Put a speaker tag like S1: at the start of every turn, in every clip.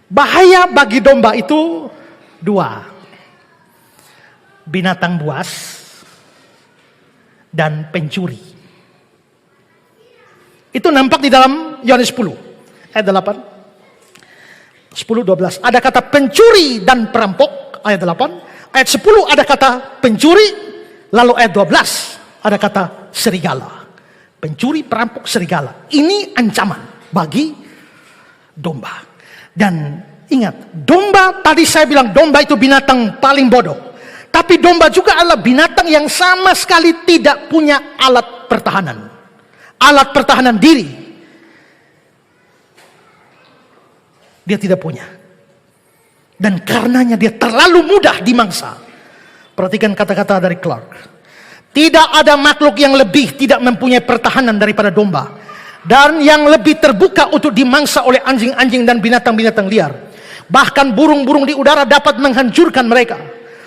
S1: Bahaya bagi domba itu dua. Binatang buas dan pencuri. Itu nampak di dalam Yohanes 10 ayat 8. 10-12 ada kata pencuri dan perampok ayat 8. Ayat 10 ada kata pencuri, lalu ayat 12 ada kata serigala. Pencuri, perampok, serigala. Ini ancaman bagi domba. Dan ingat, domba, tadi saya bilang domba itu binatang paling bodoh. Tapi domba juga adalah binatang yang sama sekali tidak punya alat pertahanan. Alat pertahanan diri. Dia tidak punya. Dan karenanya dia terlalu mudah dimangsa. Perhatikan kata-kata dari Clark. Tidak ada makhluk yang lebih tidak mempunyai pertahanan daripada domba. Dan yang lebih terbuka untuk dimangsa oleh anjing-anjing dan binatang-binatang liar. Bahkan burung-burung di udara dapat menghancurkan mereka.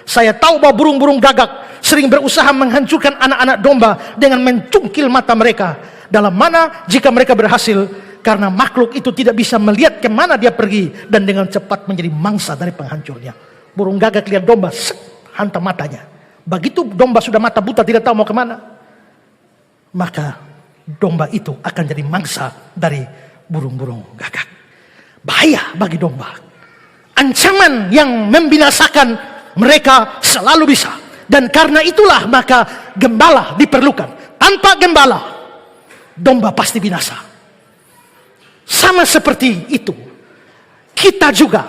S1: Saya tahu bahwa burung-burung gagak sering berusaha menghancurkan anak-anak domba dengan mencungkil mata mereka. Dalam mana jika mereka berhasil, karena makhluk itu tidak bisa melihat kemana dia pergi dan dengan cepat menjadi mangsa dari penghancurnya. Burung gagak lihat domba, hantam matanya. Begitu domba sudah mata buta tidak tahu mau kemana, maka domba itu akan jadi mangsa dari burung-burung gagak. Bahaya bagi domba. Ancaman yang membinasakan mereka selalu bisa. Dan karena itulah maka gembala diperlukan. Tanpa gembala, domba pasti binasa. Sama seperti itu, kita juga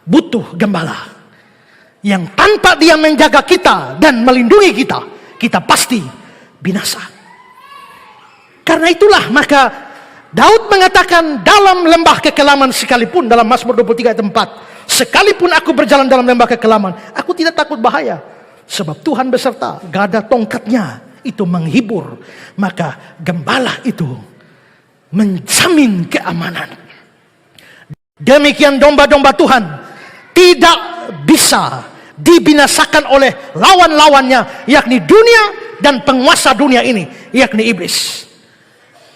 S1: butuh gembala. Yang tanpa dia menjaga kita dan melindungi kita, kita pasti binasa. Karena itulah maka Daud mengatakan dalam lembah kekelaman sekalipun, dalam Mazmur 23 ayat 4, sekalipun aku berjalan dalam lembah kekelaman, aku tidak takut bahaya, sebab Tuhan beserta, gada tongkatnya itu menghibur. Maka gembala itu menjamin keamanan. Demikian domba-domba Tuhan tidak bisa dibinasakan oleh lawan-lawannya, yakni dunia dan penguasa dunia ini, yakni iblis.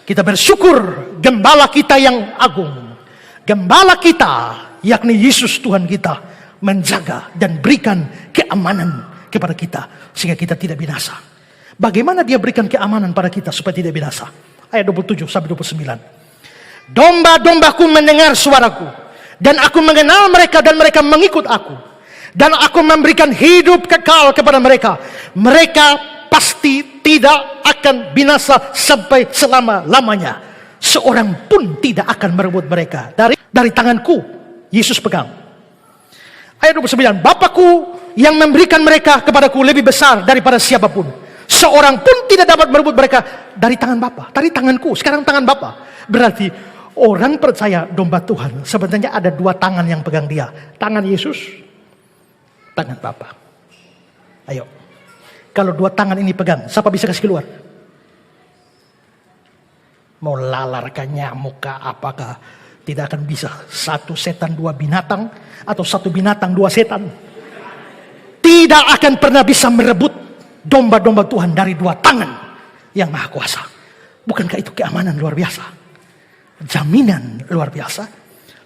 S1: Kita bersyukur gembala kita yang agung, gembala kita yakni Yesus Tuhan kita, menjaga dan berikan keamanan kepada kita sehingga kita tidak binasa. Bagaimana dia berikan keamanan pada kita supaya tidak binasa? Ayat 27 sampai 29. Domba-dombaku mendengar suaraku, dan aku mengenal mereka dan mereka mengikut aku. Dan aku memberikan hidup kekal kepada mereka. Mereka pasti tidak akan binasa sampai selama-lamanya. Seorang pun tidak akan merebut mereka dari tanganku. Yesus pegang. Ayat 29. Bapakku yang memberikan mereka kepadaku lebih besar daripada siapapun. Seorang pun tidak dapat merebut mereka dari tangan Bapa. Dari tanganku, sekarang tangan Bapa. Berarti orang percaya domba Tuhan sebenarnya ada dua tangan yang pegang dia. Tangan Yesus, tangan Bapa. Ayo. Kalau dua tangan ini pegang, siapa bisa kasih keluar? Mau lalarkah, nyamuk kah, apakah? Tidak akan bisa. Satu setan dua binatang, atau satu binatang dua setan. Tidak akan pernah bisa merebut domba-domba Tuhan dari dua tangan yang maha kuasa. Bukankah itu keamanan luar biasa? Jaminan luar biasa.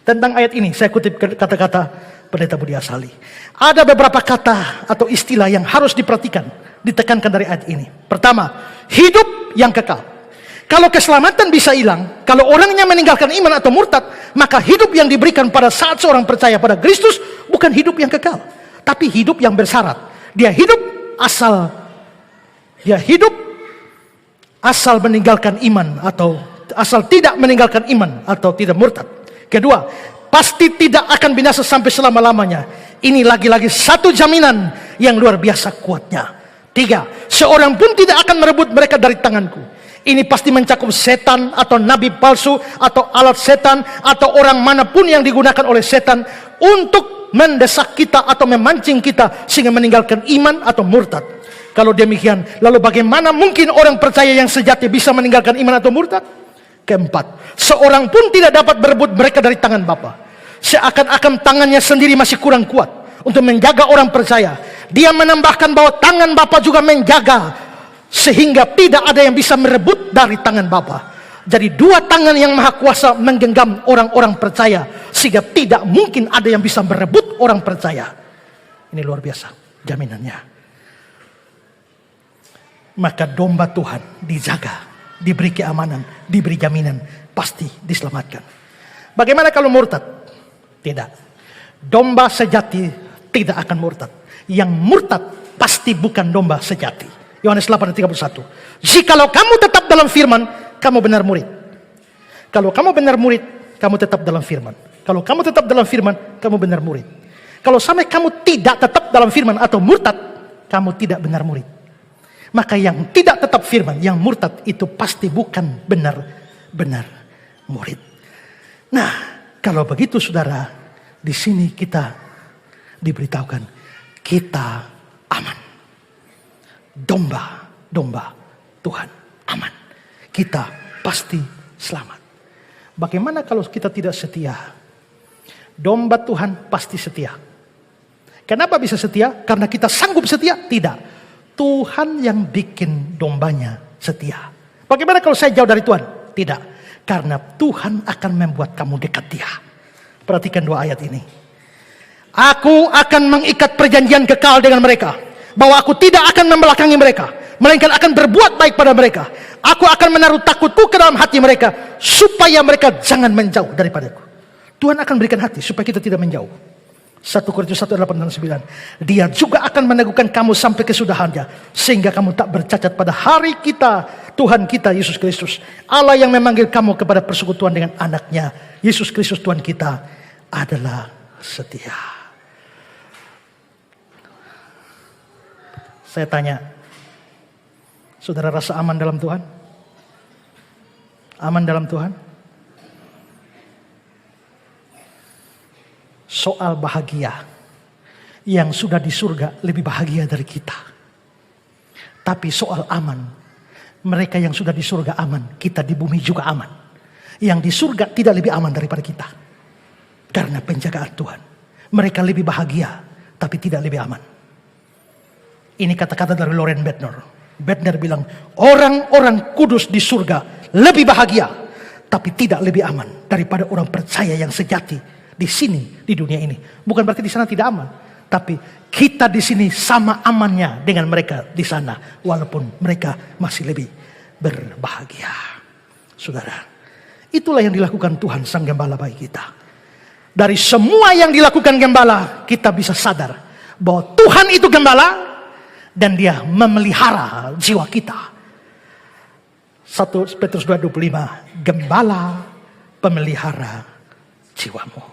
S1: Tentang ayat ini saya kutip kata-kata Pendeta Budi Asali. Ada beberapa kata atau istilah yang harus diperhatikan, ditekankan dari ayat ini. Pertama, hidup yang kekal. Kalau keselamatan bisa hilang, kalau orangnya meninggalkan iman atau murtad, maka hidup yang diberikan pada saat seorang percaya pada Kristus bukan hidup yang kekal, tapi hidup yang bersyarat. Dia hidup asal meninggalkan iman atau asal tidak meninggalkan iman atau tidak murtad. Kedua, pasti tidak akan binasa sampai selama-lamanya. Ini lagi-lagi satu jaminan yang luar biasa kuatnya. Tiga, seorang pun tidak akan merebut mereka dari tanganku. Ini pasti mencakup setan atau nabi palsu atau alat setan atau orang manapun yang digunakan oleh setan untuk mendesak kita atau memancing kita sehingga meninggalkan iman atau murtad. Kalau demikian, lalu bagaimana mungkin orang percaya yang sejati bisa meninggalkan iman atau murtad? Keempat, seorang pun tidak dapat berebut mereka dari tangan Bapa. Seakan-akan tangannya sendiri masih kurang kuat untuk menjaga orang percaya. Dia menambahkan bahwa tangan Bapa juga menjaga, sehingga tidak ada yang bisa merebut dari tangan Bapa. Jadi dua tangan yang maha kuasa menggenggam orang-orang percaya. Sehingga tidak mungkin ada yang bisa merebut orang percaya. Ini luar biasa jaminannya. Maka domba Tuhan dijaga, diberi keamanan, diberi jaminan, pasti diselamatkan. Bagaimana kalau murtad? Tidak. Domba sejati tidak akan murtad. Yang murtad pasti bukan domba sejati. Yohanes 8:31. Jikalau kamu tetap dalam firman, kamu benar murid. Kalau kamu benar murid, kamu tetap dalam firman. Kalau kamu tetap dalam firman, kamu benar murid. Kalau sampai kamu tidak tetap dalam firman atau murtad, kamu tidak benar murid. Maka yang tidak tetap firman, yang murtad itu pasti bukan benar-benar murid. Nah, kalau begitu saudara, di sini kita diberitahukan kita aman. Domba Tuhan aman. Kita pasti selamat. Bagaimana kalau kita tidak setia? Domba Tuhan pasti setia. Kenapa bisa setia? Karena kita sanggup setia? Tidak. Tuhan yang bikin dombanya setia. Bagaimana kalau saya jauh dari Tuhan? Tidak. Karena Tuhan akan membuat kamu dekat Dia. Perhatikan dua ayat ini. Aku akan mengikat perjanjian kekal dengan mereka. Bahwa aku tidak akan membelakangi mereka. Melainkan akan berbuat baik pada mereka. Aku akan menaruh takutku ke dalam hati mereka. Supaya mereka jangan menjauh daripadaku. Tuhan akan berikan hati supaya kita tidak menjauh. 1 Korintus 1:8-9. Dia juga akan meneguhkan kamu sampai kesudahannya. Sehingga kamu tak bercacat pada hari kita. Tuhan kita Yesus Kristus. Allah yang memanggil kamu kepada persekutuan dengan anaknya. Yesus Kristus Tuhan kita adalah setia. Saya tanya, saudara rasa aman dalam Tuhan? Aman dalam Tuhan? Soal bahagia, yang sudah di surga lebih bahagia dari kita. Tapi soal aman, mereka yang sudah di surga aman, kita di bumi juga aman. Yang di surga tidak lebih aman daripada kita. Karena penjagaan Tuhan. Mereka lebih bahagia, tapi tidak lebih aman. Ini kata-kata dari Loren Bednar. Bednar bilang, orang-orang kudus di surga lebih bahagia, tapi tidak lebih aman daripada orang percaya yang sejati di sini, di dunia ini. Bukan berarti di sana tidak aman, tapi kita di sini sama amannya dengan mereka di sana, walaupun mereka masih lebih berbahagia. Saudara, itulah yang dilakukan Tuhan Sang Gembala bagi kita. Dari semua yang dilakukan Gembala, kita bisa sadar bahwa Tuhan itu Gembala. Dan Dia memelihara jiwa kita. 1 Petrus 2:25. Gembala pemelihara jiwamu.